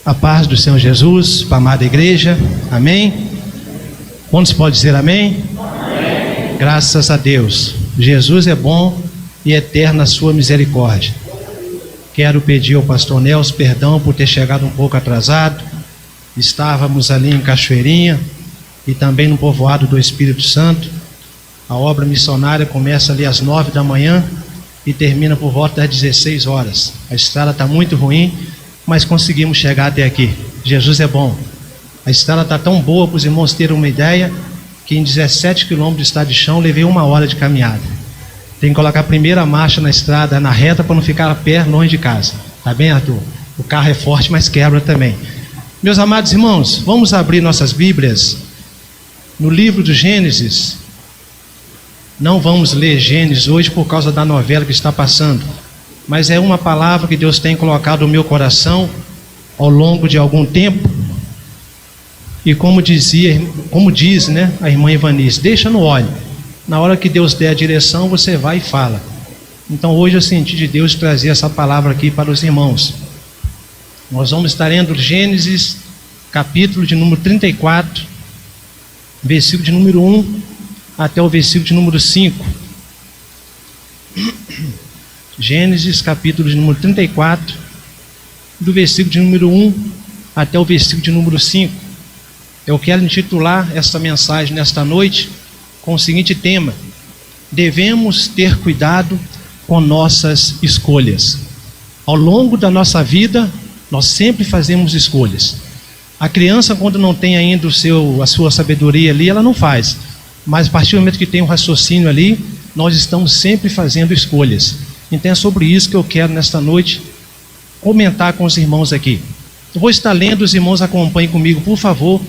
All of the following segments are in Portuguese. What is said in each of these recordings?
A paz do Senhor Jesus, para a amada igreja, amém? Quantos podem dizer amém? Amém? Graças a Deus, Jesus é bom e eterna a sua misericórdia. Quero pedir ao pastor Nelson perdão por ter chegado um pouco atrasado. Estávamos ali em Cachoeirinha e também no povoado do Espírito Santo. A obra missionária começa ali às 9 da manhã e termina por volta das 16 horas. A estrada está muito ruim, mas conseguimos chegar até aqui. Jesus é bom. A estrada está tão boa, para os irmãos terem uma ideia, que em 17 quilômetros de estrada de chão levei 1 hora de caminhada. Tem que colocar a primeira marcha na estrada, na reta, para não ficar a pé longe de casa. Tá bem, Arthur? O carro é forte, mas quebra também. Meus amados irmãos, vamos abrir nossas Bíblias no livro do Gênesis. Não vamos ler Gênesis hoje por causa da novela que está passando, mas é uma palavra que Deus tem colocado no meu coração ao longo de algum tempo. E como diz, né, a irmã Ivanice, deixa no óleo. Na hora que Deus der a direção, você vai e fala. Então hoje eu senti de Deus trazer essa palavra aqui para os irmãos. Nós vamos estar lendo Gênesis, capítulo de número 34, versículo de número 1 até o versículo de número 5. Gênesis, capítulo de número 34, do versículo de número 1 até o versículo de número 5. Eu quero intitular esta mensagem nesta noite com o seguinte tema: devemos ter cuidado com nossas escolhas. Ao longo da nossa vida, nós sempre fazemos escolhas. A criança, quando não tem ainda a sua sabedoria ali, ela não faz. Mas a partir do momento que tem um raciocínio ali, nós estamos sempre fazendo escolhas. Então é sobre isso que eu quero nesta noite comentar com os irmãos aqui. Eu vou estar lendo, os irmãos acompanhem comigo, por favor.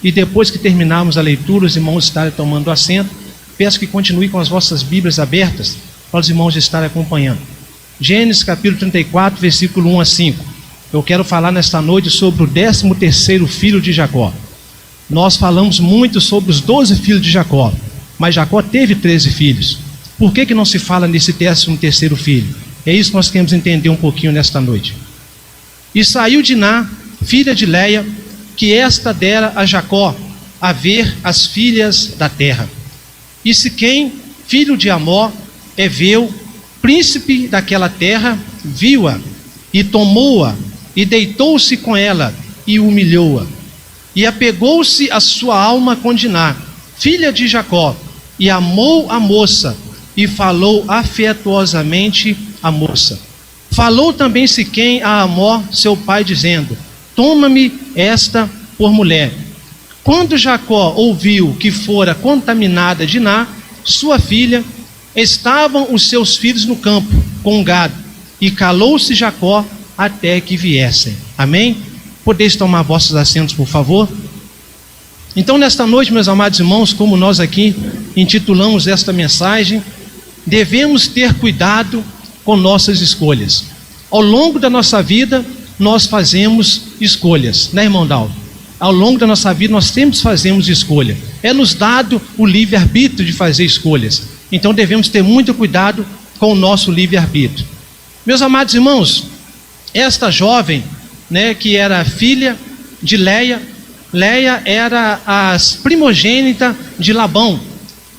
E depois que terminarmos a leitura, os irmãos estarem tomando assento. Peço que continue com as vossas Bíblias abertas, para os irmãos estarem acompanhando. Gênesis capítulo 34, versículo 1 a 5. Eu quero falar nesta noite sobre o 13º filho de Jacó. Nós falamos muito sobre os 12 filhos de Jacó, mas Jacó teve 13 filhos. Por que não se fala nesse 13º filho? É isso que nós queremos entender um pouquinho nesta noite. E saiu Diná, filha de Leia, que esta dera a Jacó, a ver as filhas da terra. E Siquém, filho de Amor, Eveu, príncipe daquela terra, viu-a, e tomou-a, e deitou-se com ela, e humilhou-a. E apegou-se a sua alma com Diná, filha de Jacó, e amou a moça, e falou afetuosamente a moça. Falou também Siquém a Amor, seu pai, dizendo: toma-me esta por mulher. Quando Jacó ouviu que fora contaminada Diná, sua filha, estavam os seus filhos no campo, com gado, e calou-se Jacó até que viessem. Amém? Podeis tomar vossos assentos, por favor? Então, nesta noite, meus amados irmãos, como nós aqui intitulamos esta mensagem, devemos ter cuidado com nossas escolhas. Ao longo da nossa vida, nós fazemos escolhas, né, irmão Daldo? Ao longo da nossa vida, nós sempre fazemos escolha. É nos dado o livre-arbítrio de fazer escolhas. Então, devemos ter muito cuidado com o nosso livre-arbítrio. Meus amados irmãos, esta jovem, né, que era filha de Leia, Leia era a primogênita de Labão.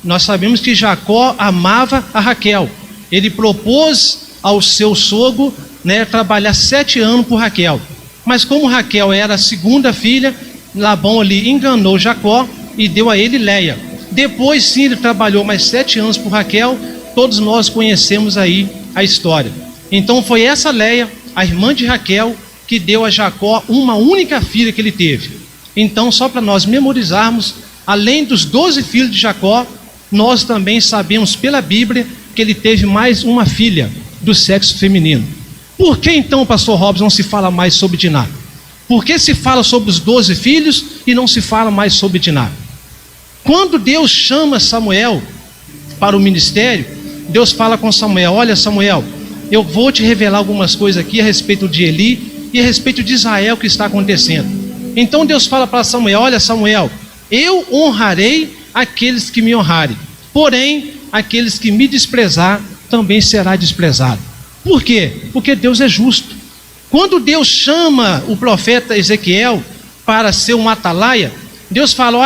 Nós sabemos que Jacó amava a Raquel. Ele propôs ao seu sogro, né, trabalhar 7 anos por Raquel. Mas como Raquel era a segunda filha, Labão ali enganou Jacó e deu a ele Leia. Depois sim ele trabalhou mais 7 anos por Raquel. Todos nós conhecemos aí a história. Então foi essa Leia, a irmã de Raquel, que deu a Jacó uma única filha que ele teve. Então, só para nós memorizarmos, além dos 12 filhos de Jacó, nós também sabemos pela Bíblia que ele teve mais uma filha do sexo feminino. Por que então, pastor Robson, não se fala mais sobre Diná? Por que se fala sobre os 12 filhos e não se fala mais sobre Diná? Quando Deus chama Samuel para o ministério, Deus fala com Samuel: olha, Samuel, eu vou te revelar algumas coisas aqui a respeito de Eli e a respeito de Israel que está acontecendo. Então Deus fala para Samuel: olha, Samuel, eu honrarei aqueles que me honrarem, porém aqueles que me desprezar também será desprezado. Por quê? Porque Deus é justo. Quando Deus chama o profeta Ezequiel para ser um atalaia, Deus fala: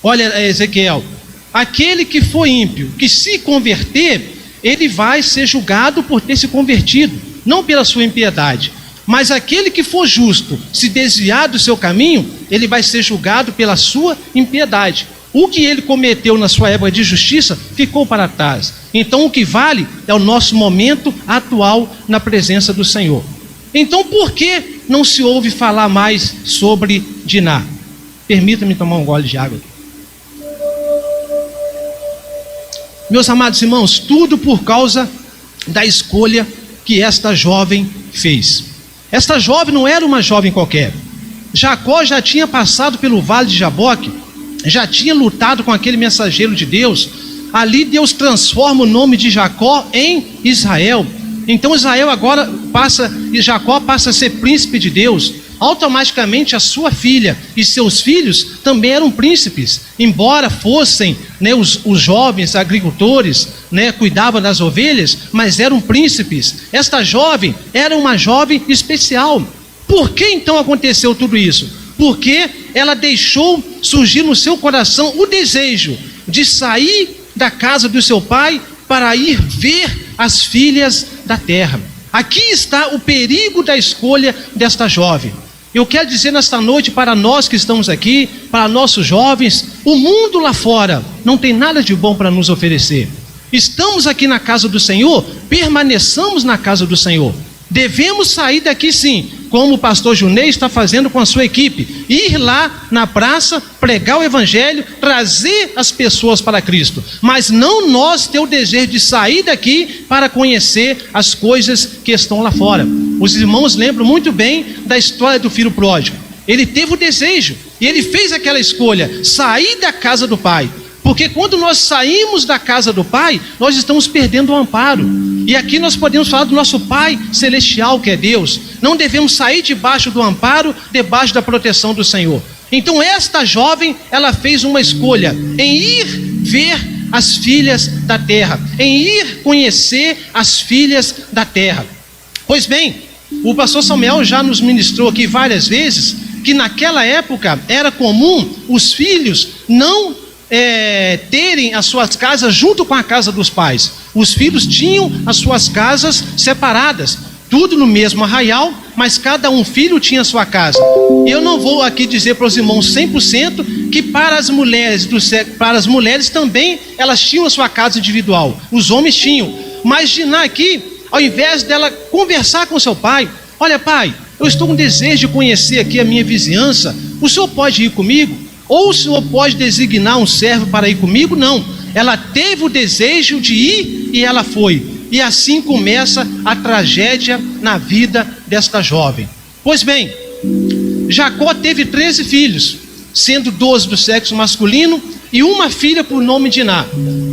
olha, Ezequiel, aquele que for ímpio, que se converter, ele vai ser julgado por ter se convertido, não pela sua impiedade. Mas aquele que for justo, se desviar do seu caminho, ele vai ser julgado pela sua impiedade. O que ele cometeu na sua época de justiça ficou para trás. Então o que vale é o nosso momento atual na presença do Senhor. Então por que não se ouve falar mais sobre Diná? Permita-me tomar um gole de água. Meus amados irmãos, tudo por causa da escolha que esta jovem fez. Esta jovem não era uma jovem qualquer. Jacó já tinha passado pelo vale de Jaboque, já tinha lutado com aquele mensageiro de Deus. Ali Deus transforma o nome de Jacó em Israel. Então Israel agora Jacó passa a ser príncipe de Deus. Automaticamente a sua filha e seus filhos também eram príncipes, embora fossem, os jovens agricultores, cuidavam das ovelhas, mas eram príncipes. Esta jovem era uma jovem especial. Por que então aconteceu tudo isso? Porque ela deixou surgir no seu coração o desejo de sair da casa do seu pai para ir ver as filhas da terra. Aqui está o perigo da escolha desta jovem. Eu quero dizer nesta noite para nós que estamos aqui, para nossos jovens, o mundo lá fora não tem nada de bom para nos oferecer. Estamos aqui na casa do Senhor, permaneçamos na casa do Senhor. Devemos sair daqui sim, como o pastor Junei está fazendo com a sua equipe, ir lá na praça, pregar o evangelho, trazer as pessoas para Cristo, mas não nós ter o desejo de sair daqui para conhecer as coisas que estão lá fora. Os irmãos lembram muito bem da história do filho pródigo. Ele teve o desejo e ele fez aquela escolha, sair da casa do pai. Porque quando nós saímos da casa do Pai, nós estamos perdendo o amparo. E aqui nós podemos falar do nosso Pai celestial, que é Deus. Não devemos sair debaixo do amparo, debaixo da proteção do Senhor. Então esta jovem, ela fez uma escolha em ir ver as filhas da terra, em ir conhecer as filhas da terra. Pois bem, o pastor Samuel já nos ministrou aqui várias vezes que naquela época era comum os filhos não terem as suas casas junto com a casa dos pais. Os filhos tinham as suas casas separadas, tudo no mesmo arraial, mas cada um filho tinha a sua casa. Eu não vou aqui dizer para os irmãos 100% que para as mulheres também elas tinham a sua casa individual, os homens tinham. Mas Diná aqui, ao invés dela conversar com seu pai: olha pai, eu estou com desejo de conhecer aqui a minha vizinhança, o senhor pode ir comigo? Ou o senhor pode designar um servo para ir comigo? Não, ela teve o desejo de ir e ela foi. E assim começa a tragédia na vida desta jovem. Pois bem, Jacó teve 13 filhos, sendo 12 do sexo masculino e uma filha por nome de Diná,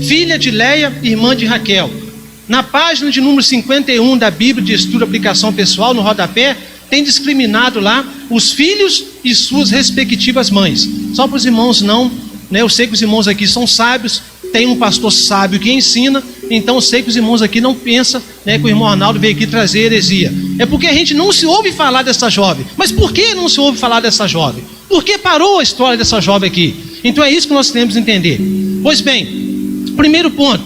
filha de Leia, irmã de Raquel. Na página de número 51 da Bíblia de Estudo e Aplicação Pessoal, no rodapé, tem discriminado lá os filhos e suas respectivas mães. Só para os irmãos eu sei que os irmãos aqui são sábios, tem um pastor sábio que ensina, então eu sei que os irmãos aqui não pensam que o irmão Arnaldo veio aqui trazer heresia. É porque a gente não se ouve falar dessa jovem. Mas por que não se ouve falar dessa jovem? Por que parou a história dessa jovem aqui? Então é isso que nós temos que entender. Pois bem, primeiro ponto: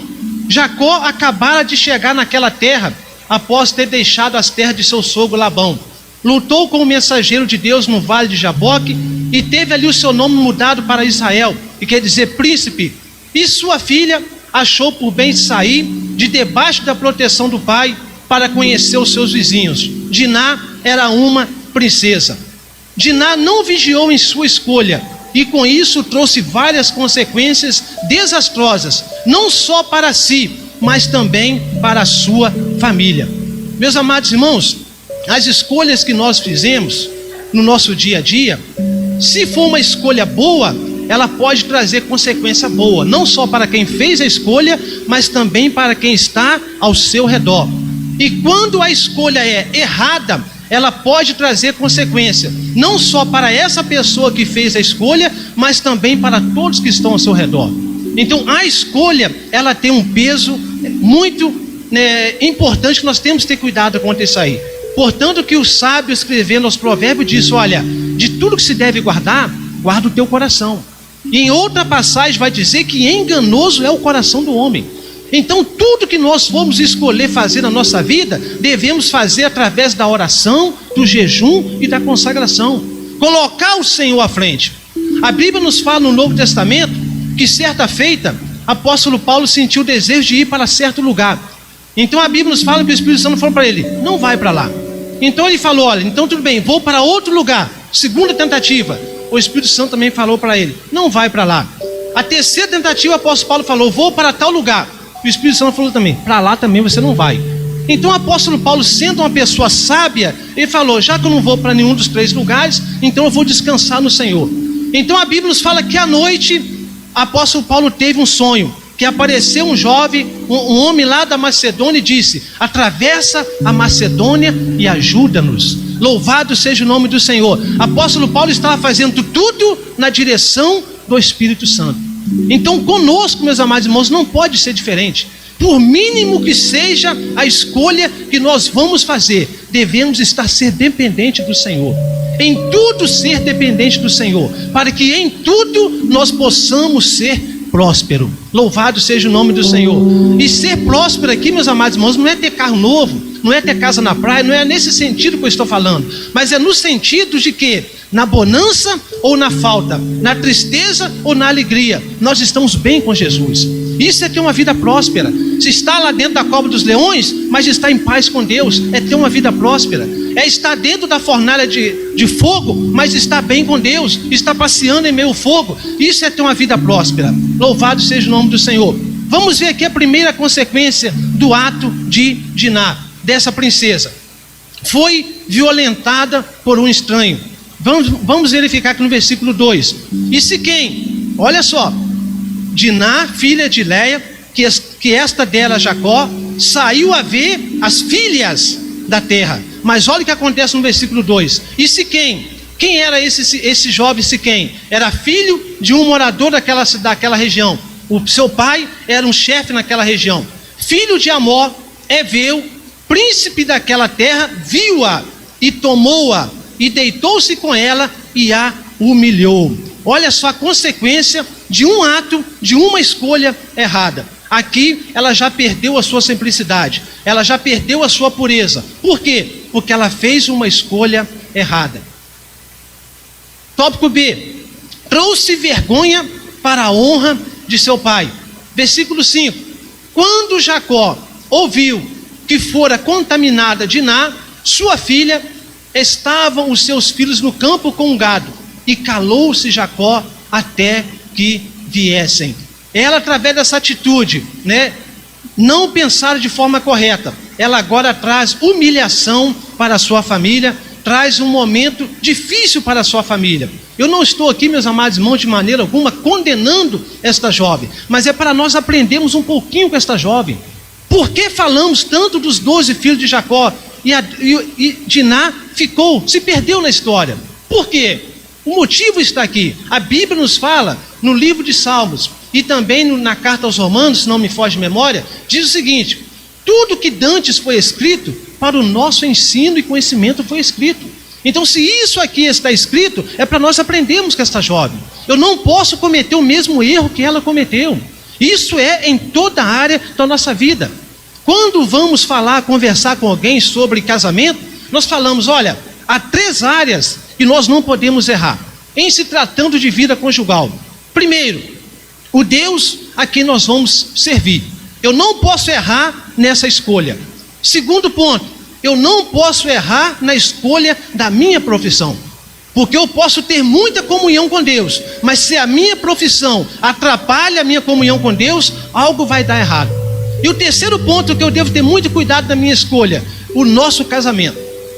Jacó acabara de chegar naquela terra após ter deixado as terras de seu sogro Labão. Lutou com o mensageiro de Deus no vale de Jaboque e teve ali o seu nome mudado para Israel, que quer dizer príncipe. E sua filha achou por bem sair de debaixo da proteção do pai para conhecer os seus vizinhos. Diná era uma princesa. Diná não vigiou em sua escolha e com isso trouxe várias consequências desastrosas, não só para si, mas também para a sua família. Meus amados irmãos, as escolhas que nós fizemos no nosso dia a dia, se for uma escolha boa, ela pode trazer consequência boa, não só para quem fez a escolha, mas também para quem está ao seu redor. E quando a escolha é errada, ela pode trazer consequência, não só para essa pessoa que fez a escolha, mas também para todos que estão ao seu redor. Então a escolha, ela tem um peso muito importante, que nós temos que ter cuidado com isso aí. Portanto, que o sábio, escrevendo aos provérbios, disse: olha, de tudo que se deve guardar, guarda o teu coração. E em outra passagem vai dizer que enganoso é o coração do homem. Então, tudo que nós formos escolher fazer na nossa vida, devemos fazer através da oração, do jejum e da consagração. Colocar o Senhor à frente. A Bíblia nos fala no Novo Testamento que certa feita, apóstolo Paulo sentiu o desejo de ir para certo lugar. Então a Bíblia nos fala que o Espírito Santo falou para ele: não vai para lá. Então ele falou: olha, então tudo bem, vou para outro lugar. Segunda tentativa, o Espírito Santo também falou para ele: não vai para lá. A terceira tentativa, o apóstolo Paulo falou: vou para tal lugar. O Espírito Santo falou também: para lá também você não vai. Então o apóstolo Paulo, sendo uma pessoa sábia, ele falou: já que eu não vou para nenhum dos 3 lugares, então eu vou descansar no Senhor. Então a Bíblia nos fala que à noite, o apóstolo Paulo teve um sonho, que apareceu um jovem, um homem lá da Macedônia, e disse: atravessa a Macedônia e ajuda-nos. Louvado seja o nome do Senhor. Apóstolo Paulo estava fazendo tudo na direção do Espírito Santo. Então conosco, meus amados irmãos, não pode ser diferente. Por mínimo que seja a escolha que nós vamos fazer, devemos ser dependentes do Senhor. Em tudo ser dependente do Senhor, para que em tudo nós possamos ser próspero. Louvado seja o nome do Senhor. E ser próspero aqui, meus amados irmãos, não é ter carro novo, não é ter casa na praia, não é nesse sentido que eu estou falando, mas é no sentido de que na bonança ou na falta, na tristeza ou na alegria, nós estamos bem com Jesus. Isso é ter uma vida próspera. Se está lá dentro da cova dos leões, mas está em paz com Deus, é ter uma vida próspera. É estar dentro da fornalha de fogo, mas está bem com Deus, está passeando em meio ao fogo. Isso é ter uma vida próspera. Louvado seja o nome do Senhor. Vamos ver aqui a primeira consequência do ato de Diná, dessa princesa. Foi violentada por um estranho. Vamos verificar aqui no versículo 2. E Siquém, olha só, Diná, filha de Leia, que esta dela, Jacó, saiu a ver as filhas da terra. Mas olha o que acontece no versículo 2. E Siquém, quem era esse jovem Siquém? Era filho de um morador daquela região. O seu pai era um chefe naquela região. Filho de Amor, Eveu, príncipe daquela terra, viu-a e tomou-a e deitou-se com ela e a humilhou. Olha só a consequência de um ato, de uma escolha errada. Aqui ela já perdeu a sua simplicidade, ela já perdeu a sua pureza. Por quê? Porque ela fez uma escolha errada. Tópico B: trouxe vergonha para a honra de seu pai. Versículo 5: quando Jacó ouviu que fora contaminada Diná, sua filha, estavam os seus filhos no campo com o gado, e calou-se Jacó até que viessem. Ela, através dessa atitude, não pensar de forma correta, ela agora traz humilhação para a sua família, traz um momento difícil para a sua família. Eu não estou aqui, meus amados irmãos, de maneira alguma condenando esta jovem, mas é para nós aprendermos um pouquinho com esta jovem. Por que falamos tanto dos 12 filhos de Jacó e Diná se perdeu na história? Por quê? O motivo está aqui. A Bíblia nos fala no livro de Salmos e também na carta aos Romanos, se não me foge de memória, diz o seguinte: tudo que dantes foi escrito, para o nosso ensino e conhecimento foi escrito. Então, se isso aqui está escrito, é para nós aprendermos com esta jovem. Eu não posso cometer o mesmo erro que ela cometeu. Isso é em toda a área da nossa vida. Quando vamos conversar com alguém sobre casamento, nós falamos: olha, há 3 áreas que nós não podemos errar em se tratando de vida conjugal. Primeiro, o Deus a quem nós vamos servir. Eu não posso errar nessa escolha. Segundo ponto, eu não posso errar na escolha da minha profissão. Porque eu posso ter muita comunhão com Deus, mas se a minha profissão atrapalha a minha comunhão com Deus, algo vai dar errado. E o terceiro ponto que eu devo ter muito cuidado na minha escolha: o nosso casamento.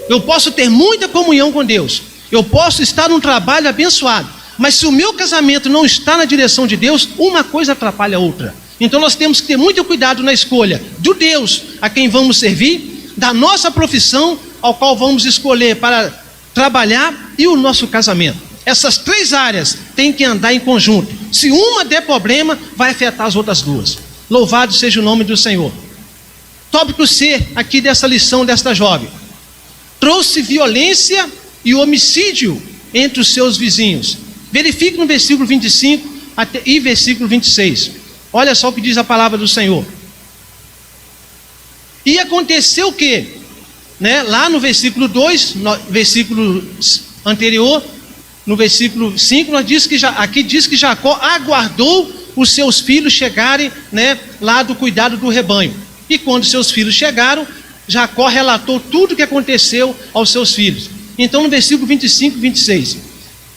Eu posso ter muita comunhão com Deus, eu posso estar num trabalho abençoado, mas se o meu casamento não está na direção de Deus, uma coisa atrapalha a outra. Então nós temos que ter muito cuidado na escolha do Deus a quem vamos servir, da nossa profissão ao qual vamos escolher para trabalhar e o nosso casamento. Essas 3 áreas têm que andar em conjunto. Se uma der problema, vai afetar as outras 2. Louvado seja o nome do Senhor. Tópico C aqui dessa lição desta jovem: trouxe violência e homicídio entre os seus vizinhos. Verifique no versículo 25 e versículo 26. Olha só o que diz a palavra do Senhor. E aconteceu o quê? Lá no versículo 2, no versículo anterior, no versículo 5, aqui diz que Jacó aguardou os seus filhos chegarem, lá do cuidado do rebanho. E quando seus filhos chegaram, Jacó relatou tudo o que aconteceu aos seus filhos. Então no versículo 25 e 26.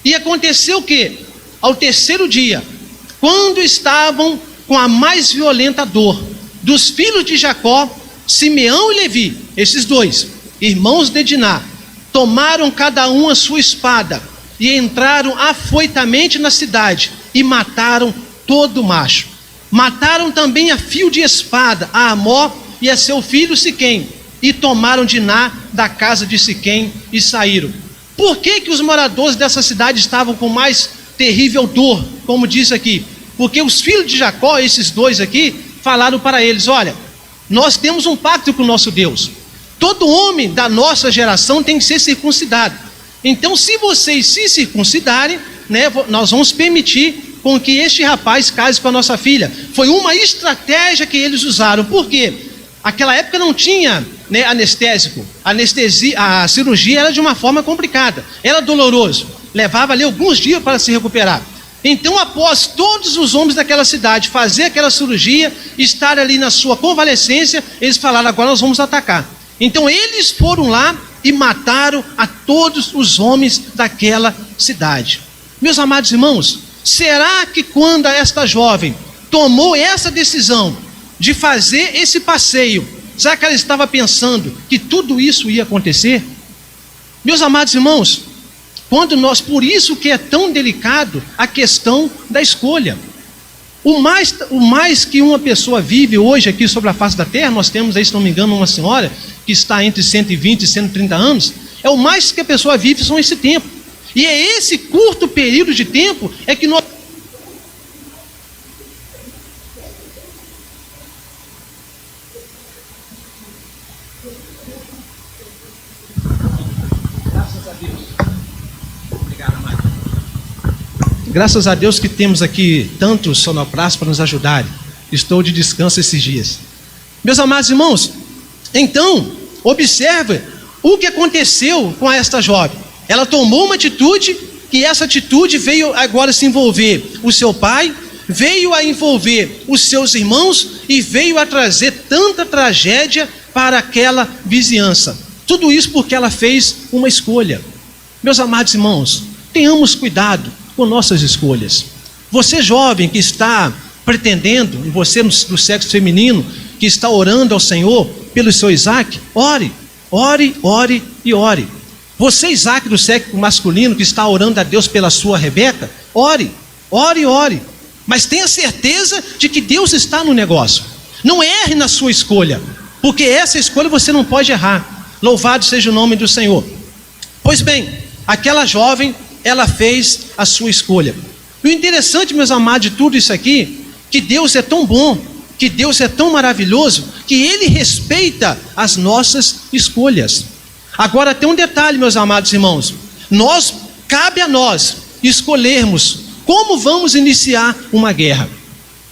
E aconteceu o quê? Ao terceiro dia, quando estavam com a mais violenta dor, dos filhos de Jacó, Simeão e Levi, esses dois, irmãos de Diná, tomaram cada um a sua espada e entraram afoitamente na cidade e mataram todo macho. Mataram também a fio de espada a Amó e a seu filho Siquém, e tomaram Diná da casa de Siquém e saíram. Por que os moradores dessa cidade estavam com mais terrível dor, como diz aqui? Porque os filhos de Jacó, esses dois aqui, falaram para eles: olha, nós temos um pacto com o nosso Deus. Todo homem da nossa geração tem que ser circuncidado. Então, se vocês se circuncidarem, nós vamos permitir com que este rapaz case com a nossa filha. Foi uma estratégia que eles usaram. Por quê? Aquela época não tinha anestésico. A cirurgia era de uma forma complicada, era doloroso, levava ali alguns dias para se recuperar. Então, após todos os homens daquela cidade fazer aquela cirurgia, estar ali na sua convalescência, eles falaram: agora nós vamos atacar. Então eles foram lá e mataram a todos os homens daquela cidade. Meus amados irmãos, será que quando esta jovem tomou essa decisão de fazer esse passeio, será que ela estava pensando que tudo isso ia acontecer? Meus amados irmãos, por isso que é tão delicado a questão da escolha. O mais que uma pessoa vive hoje aqui sobre a face da terra, nós temos aí, se não me engano, uma senhora que está entre 120 e 130 anos, é o mais que a pessoa vive são esse tempo. E é esse curto período de tempo é que nós... Graças a Deus que temos aqui tantos sonoplásticos para nos ajudarem. Estou de descanso esses dias. Meus amados irmãos, então, observe o que aconteceu com esta jovem. Ela tomou uma atitude, e essa atitude veio agora se envolver o seu pai, veio a envolver os seus irmãos e veio a trazer tanta tragédia para aquela vizinhança. Tudo isso porque ela fez uma escolha. Meus amados irmãos, tenhamos cuidado com nossas escolhas. Você jovem que está pretendendo, e você do sexo feminino, que está orando ao Senhor pelo seu Isaac, ore, ore, ore e ore. Você, Isaac do sexo masculino, que está orando a Deus pela sua Rebeca, ore, ore, ore. Mas tenha certeza de que Deus está no negócio. Não erre na sua escolha, porque essa escolha você não pode errar. Louvado seja o nome do Senhor. Pois bem, aquela jovem, ela fez a sua escolha. O interessante, meus amados, de tudo isso aqui, que Deus é tão bom, que Deus é tão maravilhoso, que Ele respeita as nossas escolhas. Agora tem um detalhe, meus amados irmãos, cabe a nós escolhermos como vamos iniciar uma guerra,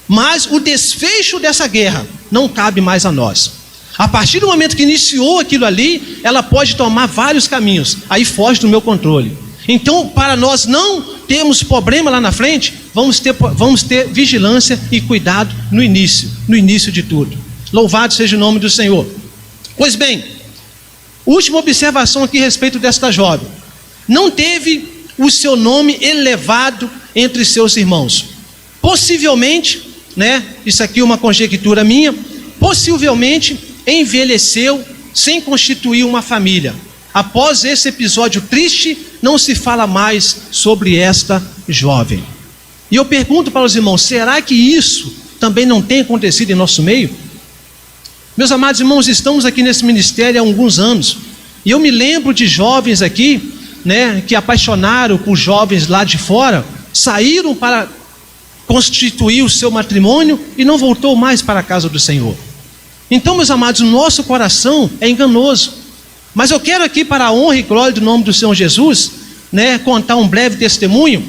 mas o desfecho dessa guerra não cabe mais a nós. A partir do momento que iniciou aquilo ali, ela pode tomar vários caminhos, aí foge do meu controle. Então, para nós não termos problema lá na frente, vamos ter vigilância e cuidado no início de tudo. Louvado seja o nome do Senhor. Pois bem, última observação aqui a respeito desta jovem. Não teve o seu nome elevado entre seus irmãos. Possivelmente, isso aqui é uma conjectura minha, possivelmente envelheceu sem constituir uma família. Após esse episódio triste, não se fala mais sobre esta jovem. E eu pergunto para os irmãos, será que isso também não tem acontecido em nosso meio? Meus amados irmãos, estamos aqui nesse ministério há alguns anos, e eu me lembro de jovens aqui, que apaixonaram por jovens lá de fora, saíram para constituir o seu matrimônio e não voltou mais para a casa do Senhor. Então, meus amados, o nosso coração é enganoso. Mas eu quero aqui, para a honra e glória do nome do Senhor Jesus, contar um breve testemunho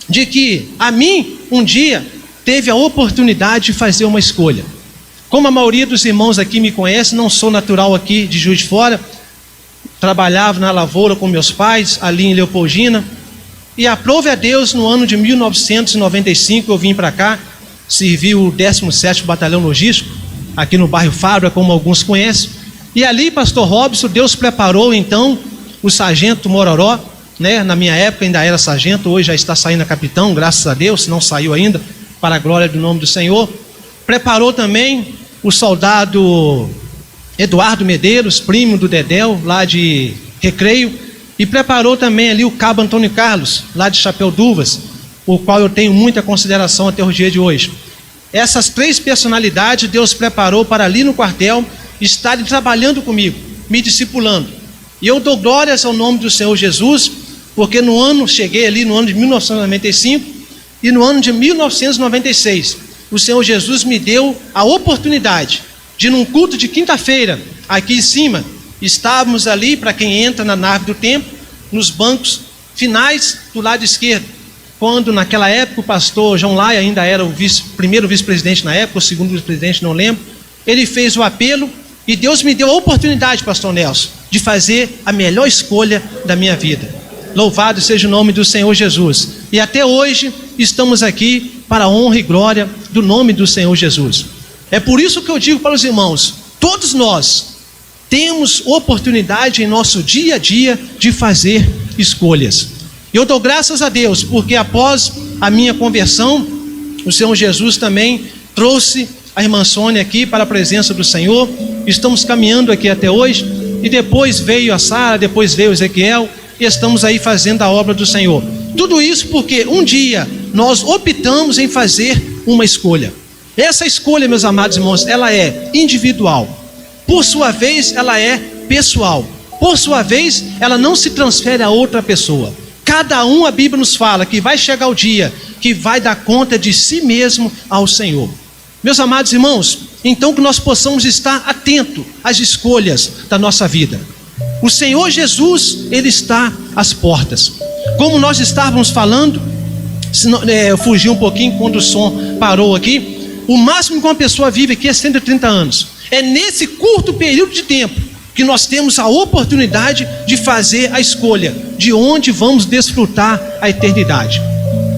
de que a mim, um dia, teve a oportunidade de fazer uma escolha. Como a maioria dos irmãos aqui me conhece, não sou natural aqui de Juiz de Fora, trabalhava na lavoura com meus pais, ali em Leopoldina, e aprove a Deus, no ano de 1995, eu vim para cá, servi o 17º Batalhão Logístico, aqui no bairro Fábra, como alguns conhecem, e ali, pastor Robson, Deus preparou então o sargento Mororó, na minha época ainda era sargento, hoje já está saindo a capitão, graças a Deus, se não saiu ainda, para a glória do nome do Senhor. Preparou também o soldado Eduardo Medeiros, primo do Dedéu, lá de Recreio, e preparou também ali o cabo Antônio Carlos, lá de Chapéu d'Uvas, o qual eu tenho muita consideração até o dia de hoje. Essas 3 personalidades Deus preparou para ali no quartel estarem trabalhando comigo, me discipulando. E eu dou glórias ao nome do Senhor Jesus, porque cheguei ali no ano de 1995, e no ano de 1996, o Senhor Jesus me deu a oportunidade de, num culto de quinta-feira, aqui em cima, estávamos ali, para quem entra na nave do templo, nos bancos finais do lado esquerdo, quando naquela época o pastor João Laia ainda era o primeiro vice-presidente na época, o segundo vice-presidente, não lembro, ele fez o apelo, e Deus me deu a oportunidade, pastor Nelson, de fazer a melhor escolha da minha vida. Louvado seja o nome do Senhor Jesus. E até hoje estamos aqui para a honra e glória do nome do Senhor Jesus. É por isso que eu digo para os irmãos, todos nós temos oportunidade em nosso dia a dia de fazer escolhas. Eu dou graças a Deus, porque após a minha conversão, o Senhor Jesus também trouxe a irmã Sônia aqui para a presença do Senhor. Estamos caminhando aqui até hoje, e depois veio a Sara, depois veio o Ezequiel, e estamos aí fazendo a obra do Senhor. Tudo isso porque um dia nós optamos em fazer uma escolha. Essa escolha, meus amados irmãos, ela é individual. Por sua vez, ela é pessoal. Por sua vez, ela não se transfere a outra pessoa. Cada um, a Bíblia nos fala que vai chegar o dia que vai dar conta de si mesmo ao Senhor. Meus amados irmãos, então que nós possamos estar atentos às escolhas da nossa vida. O Senhor Jesus, Ele está às portas. Como nós estávamos falando, eu fugi um pouquinho quando o som parou aqui, o máximo que uma pessoa vive aqui é 130 anos. É nesse curto período de tempo que nós temos a oportunidade de fazer a escolha de onde vamos desfrutar a eternidade.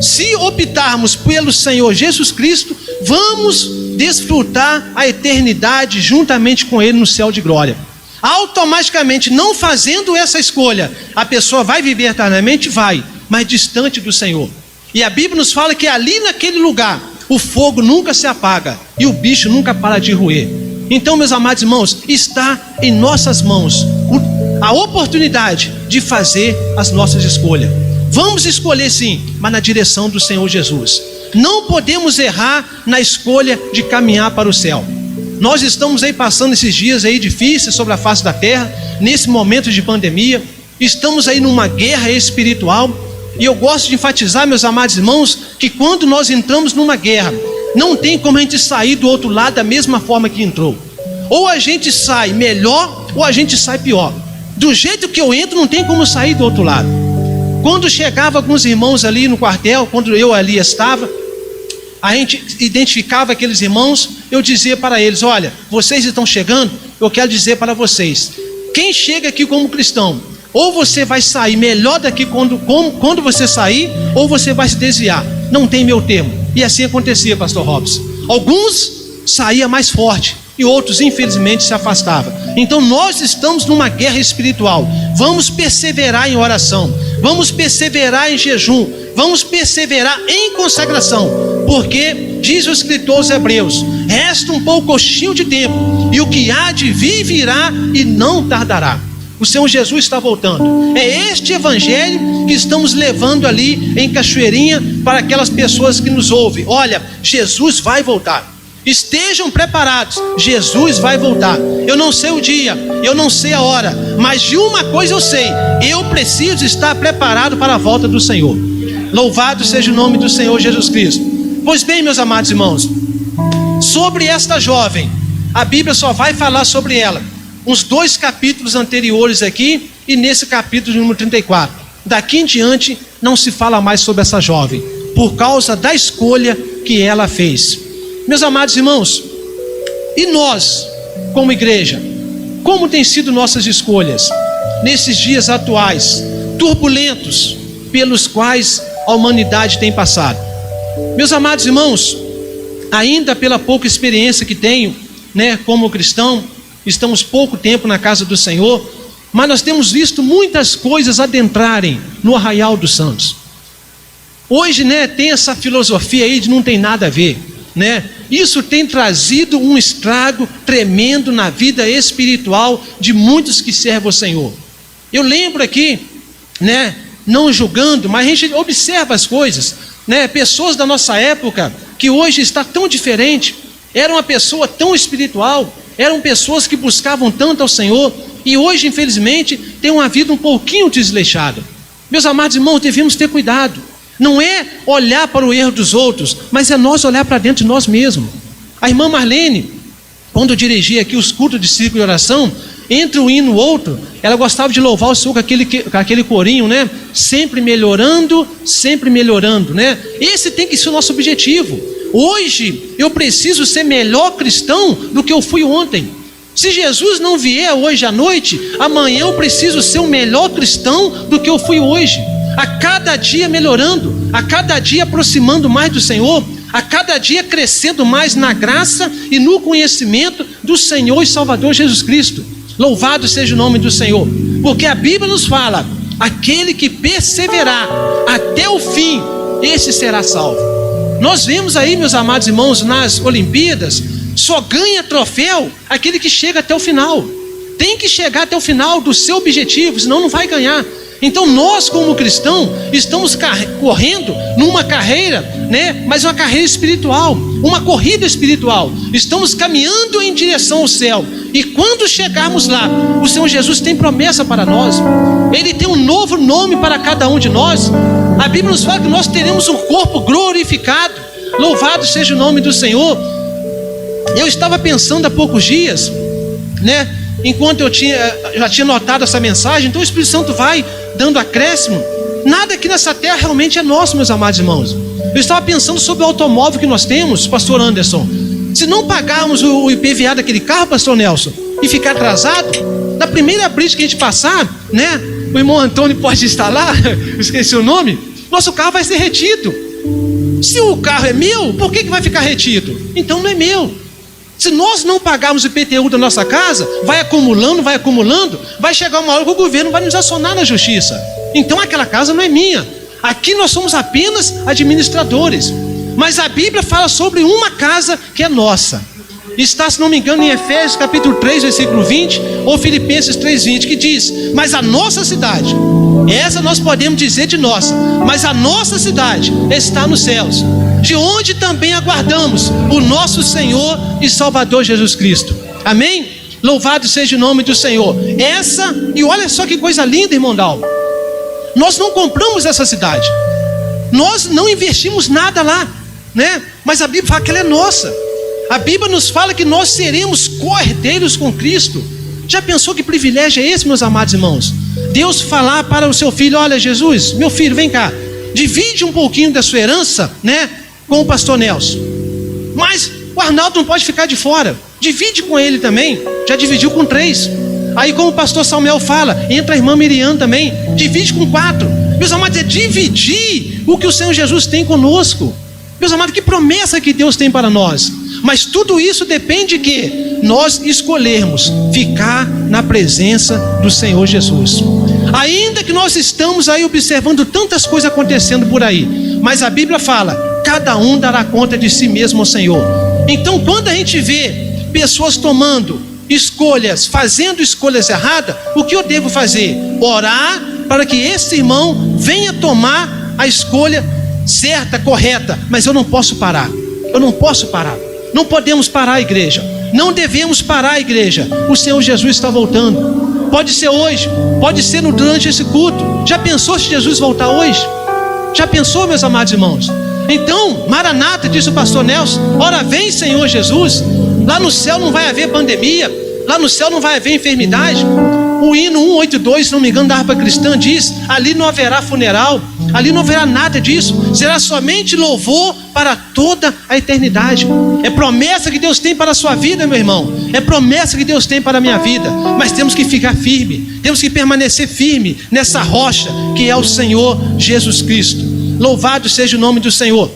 Se optarmos pelo Senhor Jesus Cristo, vamos desfrutar a eternidade juntamente com Ele no céu de glória. Automaticamente, não fazendo essa escolha, a pessoa vai viver eternamente? Vai, mas distante do Senhor. E a Bíblia nos fala que ali naquele lugar, o fogo nunca se apaga e o bicho nunca para de roer. Então, meus amados irmãos, está em nossas mãos a oportunidade de fazer as nossas escolhas. Vamos escolher sim, mas na direção do Senhor Jesus. Não podemos errar na escolha de caminhar para o céu. Nós estamos aí passando esses dias aí difíceis sobre a face da terra, nesse momento de pandemia, estamos aí numa guerra espiritual, e eu gosto de enfatizar, meus amados irmãos, que quando nós entramos numa guerra, não tem como a gente sair do outro lado da mesma forma que entrou. Ou a gente sai melhor, ou a gente sai pior. Do jeito que eu entro, não tem como sair do outro lado. Quando chegava alguns irmãos ali no quartel, quando eu ali estava, a gente identificava aqueles irmãos, eu dizia para eles: olha, vocês estão chegando, eu quero dizer para vocês, quem chega aqui como cristão, ou você vai sair melhor daqui quando você sair, ou você vai se desviar, não tem meu termo. E assim acontecia, pastor Robson. Alguns saíam mais forte, e outros infelizmente se afastavam. Então nós estamos numa guerra espiritual. Vamos perseverar em oração, vamos perseverar em jejum, vamos perseverar em consagração, porque diz o escritor aos Hebreus: resta um pouquinho de tempo, e o que há de vir virá e não tardará. O Senhor Jesus está voltando. É este evangelho que estamos levando ali em Cachoeirinha para aquelas pessoas que nos ouvem. Olha, Jesus vai voltar. Estejam preparados, Jesus vai voltar. Eu não sei o dia, eu não sei a hora, mas de uma coisa eu sei: eu preciso estar preparado para a volta do Senhor. Louvado seja o nome do Senhor Jesus Cristo. Pois bem, meus amados irmãos, sobre esta jovem, a Bíblia só vai falar sobre ela uns 2 capítulos anteriores aqui e nesse capítulo número 34. Daqui em diante não se fala mais sobre essa jovem, por causa da escolha que ela fez. Meus amados irmãos, e nós, como igreja, como têm sido nossas escolhas nesses dias atuais, turbulentos, pelos quais a humanidade tem passado? Meus amados irmãos, ainda pela pouca experiência que tenho, como cristão, estamos pouco tempo na casa do Senhor, mas nós temos visto muitas coisas adentrarem no arraial dos santos. Hoje, tem essa filosofia aí de não tem nada a ver, Isso tem trazido um estrago tremendo na vida espiritual de muitos que servem o Senhor. Eu lembro aqui, não julgando, mas a gente observa as coisas, pessoas da nossa época que hoje está tão diferente, era uma pessoa tão espiritual, eram pessoas que buscavam tanto ao Senhor, e hoje, infelizmente, tem uma vida um pouquinho desleixada. Meus amados irmãos, devemos ter cuidado. Não é olhar para o erro dos outros, mas é nós olhar para dentro de nós mesmos. A irmã Marlene, quando dirigia aqui os cultos de círculo de oração, entre um hino e outro, ela gostava de louvar o Senhor com aquele corinho, sempre melhorando, Esse tem que ser o nosso objetivo. Hoje eu preciso ser melhor cristão do que eu fui ontem. Se Jesus não vier hoje à noite, amanhã eu preciso ser um melhor cristão do que eu fui hoje. A cada dia melhorando, a cada dia aproximando mais do Senhor, a cada dia crescendo mais na graça e no conhecimento do Senhor e Salvador Jesus Cristo. Louvado seja o nome do Senhor, porque a Bíblia nos fala: aquele que perseverar até o fim, esse será salvo. Nós vemos aí, meus amados irmãos, nas Olimpíadas, só ganha troféu aquele que chega até o final. Tem que chegar até o final do seu objetivo, senão não vai ganhar. Então nós, como cristãos, estamos correndo numa carreira, mas uma carreira espiritual, uma corrida espiritual. Estamos caminhando em direção ao céu. E quando chegarmos lá, o Senhor Jesus tem promessa para nós. Ele tem um novo nome para cada um de nós. A Bíblia nos fala que nós teremos um corpo glorificado. Louvado seja o nome do Senhor. Eu estava pensando há poucos dias, enquanto eu já tinha notado essa mensagem, então o Espírito Santo vai dando acréscimo. Nada aqui nessa terra realmente é nosso, meus amados irmãos. Eu estava pensando sobre o automóvel que nós temos, pastor Anderson. Se não pagarmos o IPVA daquele carro, pastor Nelson, e ficar atrasado, na primeira blitz que a gente passar, o irmão Antônio pode estar lá, esqueci o nome, nosso carro vai ser retido. Se o carro é meu, por que vai ficar retido? Então não é meu. Se nós não pagarmos o IPTU da nossa casa, vai acumulando, vai chegar uma hora que o governo vai nos acionar na justiça. Então aquela casa não é minha. Aqui nós somos apenas administradores. Mas a Bíblia fala sobre uma casa que é nossa. Está, se não me engano, em Efésios capítulo 3, versículo 20, ou Filipenses 3:20, que diz: mas a nossa cidade, essa nós podemos dizer de nossa, mas a nossa cidade está nos céus, de onde também aguardamos o nosso Senhor e Salvador Jesus Cristo. Amém? Louvado seja o nome do Senhor. E olha só que coisa linda, irmão Dalmo. Nós não compramos essa cidade, nós não investimos nada lá, mas a Bíblia fala que ela é nossa. A Bíblia nos fala que nós seremos co-herdeiros com Cristo. Já pensou que privilégio é esse, meus amados irmãos? Deus falar para o seu filho: olha, Jesus, meu filho, vem cá, divide um pouquinho da sua herança, com o pastor Nelson. Mas o Arnaldo não pode ficar de fora, divide com ele também. Já dividiu com 3. Aí, como o pastor Samuel fala, entra a irmã Miriam também, divide com 4. Meus amados, é dividir o que o Senhor Jesus tem conosco. Meus amados, que promessa que Deus tem para nós. Mas tudo isso depende de que nós escolhermos ficar na presença do Senhor Jesus. Ainda que nós estamos aí observando tantas coisas acontecendo por aí, mas a Bíblia fala: cada um dará conta de si mesmo ao Senhor. Então, quando a gente vê pessoas tomando escolhas, fazendo escolhas erradas, o que eu devo fazer? Orar para que esse irmão venha tomar a escolha certa, correta. Mas eu não posso parar. Não podemos parar, igreja. Não devemos parar, igreja. O Senhor Jesus está voltando. Pode ser hoje, pode ser durante esse culto. Já pensou se Jesus voltar hoje? Já pensou, meus amados irmãos? Então, Maranata, disse o pastor Nelson: ora vem, Senhor Jesus. Lá no céu não vai haver pandemia, Lá no céu não vai haver enfermidade. O hino 182, se não me engano, da harpa cristã diz: ali não haverá funeral, ali não haverá nada disso, será somente louvor para toda a eternidade. É promessa que Deus tem para a sua vida, meu irmão, é promessa que Deus tem para a minha vida. Mas temos que ficar firme, temos que permanecer firme nessa rocha que é o Senhor Jesus Cristo. Louvado seja o nome do Senhor.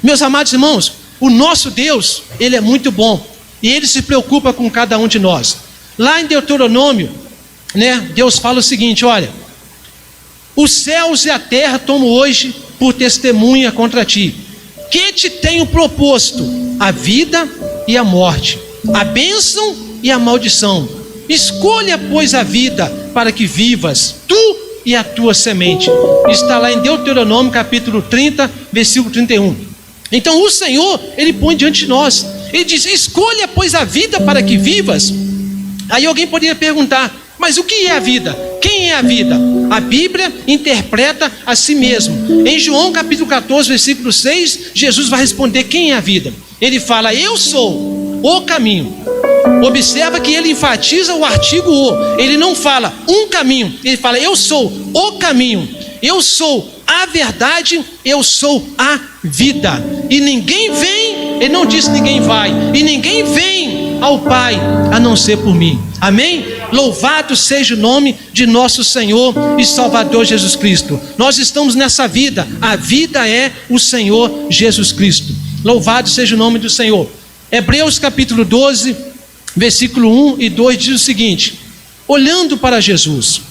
Meus amados irmãos, o nosso Deus, Ele é muito bom, e Ele se preocupa com cada um de nós. Lá em Deuteronômio, Deus fala o seguinte: olha, os céus e a terra tomo hoje por testemunha contra ti, que te tenho proposto a vida e a morte, a bênção e a maldição. Escolha, pois, a vida para que vivas, tu e a tua semente. Está lá em Deuteronômio capítulo 30, versículo 31. Então o Senhor, Ele põe diante de nós, Ele diz: escolha, pois, a vida para que vivas. Aí alguém poderia perguntar: mas o que é a vida? Quem é a vida? A Bíblia interpreta a si mesmo. Em João capítulo 14, versículo 6, Jesus vai responder quem é a vida. Ele fala: eu sou o caminho. Observa que ele enfatiza o artigo o. Ele não fala um caminho, ele fala: eu sou o caminho, eu sou a verdade, eu sou a vida. E ninguém vem, ele não disse ninguém vai, e ninguém vem ao Pai a não ser por mim. Amém? Louvado seja o nome de nosso Senhor e Salvador Jesus Cristo. Nós estamos nessa vida, a vida é o Senhor Jesus Cristo. Louvado seja o nome do Senhor. Hebreus capítulo 12, versículo 1 e 2 diz o seguinte: olhando para Jesus,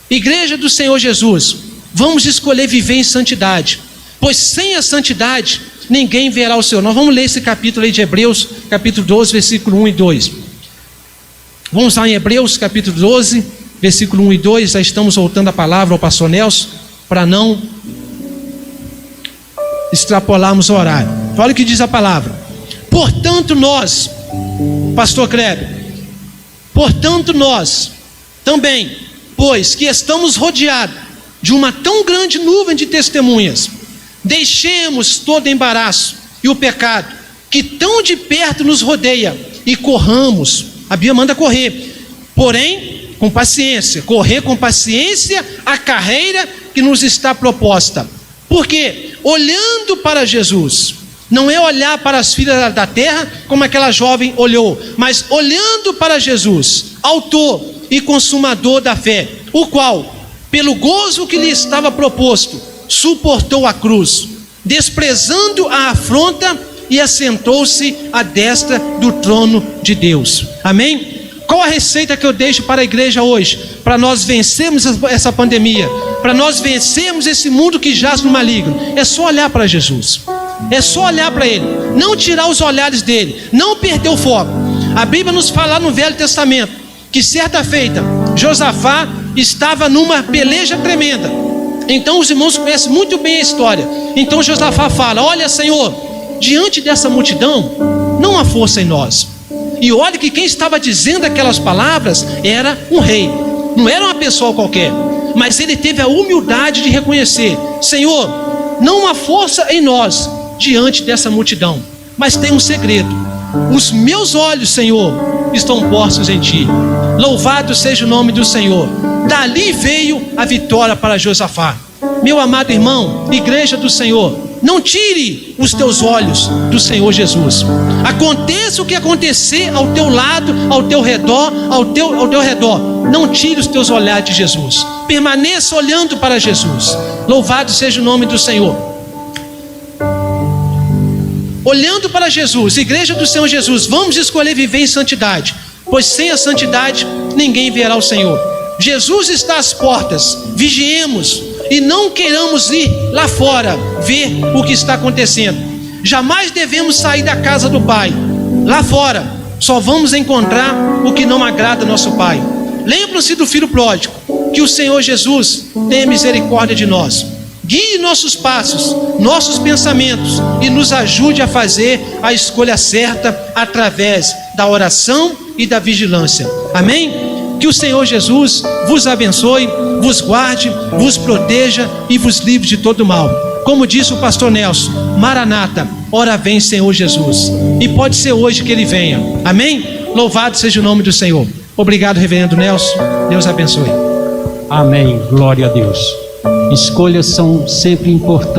igreja do Senhor Jesus, vamos escolher viver em santidade, pois sem a santidade ninguém verá o Senhor. Nós vamos ler esse capítulo aí de Hebreus, capítulo 12, versículo 1 e 2. Vamos lá em Hebreus, capítulo 12, versículo 1 e 2. Já estamos voltando a palavra ao pastor Nelson, para não extrapolarmos o horário. Olha o que diz a palavra: portanto nós, pastor Kleber, portanto nós também, pois que estamos rodeados de uma tão grande nuvem de testemunhas, deixemos todo embaraço e o pecado que tão de perto nos rodeia, e corramos. A Bíblia manda correr, porém com paciência, correr com paciência a carreira que nos está proposta. Porque olhando para Jesus, não é olhar para as filhas da terra como aquela jovem olhou, mas olhando para Jesus, autor e consumador da fé, o qual, pelo gozo que lhe estava proposto, suportou a cruz, desprezando a afronta, e assentou-se à destra do trono de Deus. Amém? Qual a receita que eu deixo para a igreja hoje? Para nós vencermos essa pandemia, para nós vencermos esse mundo que jaz no maligno, é só olhar para Jesus, é só olhar para Ele, não tirar os olhares dele, não perder o foco. A Bíblia nos fala no Velho Testamento que certa feita Josafá estava numa peleja tremenda. Então os irmãos conhecem muito bem a história. Então Josafá fala: olha, Senhor, diante dessa multidão não há força em nós. E olha que quem estava dizendo aquelas palavras era um rei, não era uma pessoa qualquer. Mas ele teve a humildade de reconhecer: Senhor, não há força em nós diante dessa multidão, mas tem um segredo: os meus olhos, Senhor, estão postos em Ti. Louvado seja o nome do Senhor. Dali veio a vitória para Josafá. Meu amado irmão, igreja do Senhor, não tire os teus olhos do Senhor Jesus. Aconteça o que acontecer ao teu lado, ao teu redor, ao teu redor, não tire os teus olhares de Jesus. Permaneça olhando para Jesus. Louvado seja o nome do Senhor. Olhando para Jesus, igreja do Senhor Jesus, vamos escolher viver em santidade, pois sem a santidade ninguém verá o Senhor. Jesus está às portas, vigiemos e não queiramos ir lá fora ver o que está acontecendo. Jamais devemos sair da casa do Pai. Lá fora só vamos encontrar o que não agrada ao nosso Pai. Lembram-se do filho pródigo, que o Senhor Jesus tenha misericórdia de nós, guie nossos passos, nossos pensamentos e nos ajude a fazer a escolha certa através da oração e da vigilância. Amém? Que o Senhor Jesus vos abençoe, vos guarde, vos proteja e vos livre de todo mal. Como disse o pastor Nelson: Maranata, ora vem Senhor Jesus. E pode ser hoje que Ele venha. Amém? Louvado seja o nome do Senhor. Obrigado, reverendo Nelson. Deus abençoe. Amém. Glória a Deus. Escolhas são sempre importantes.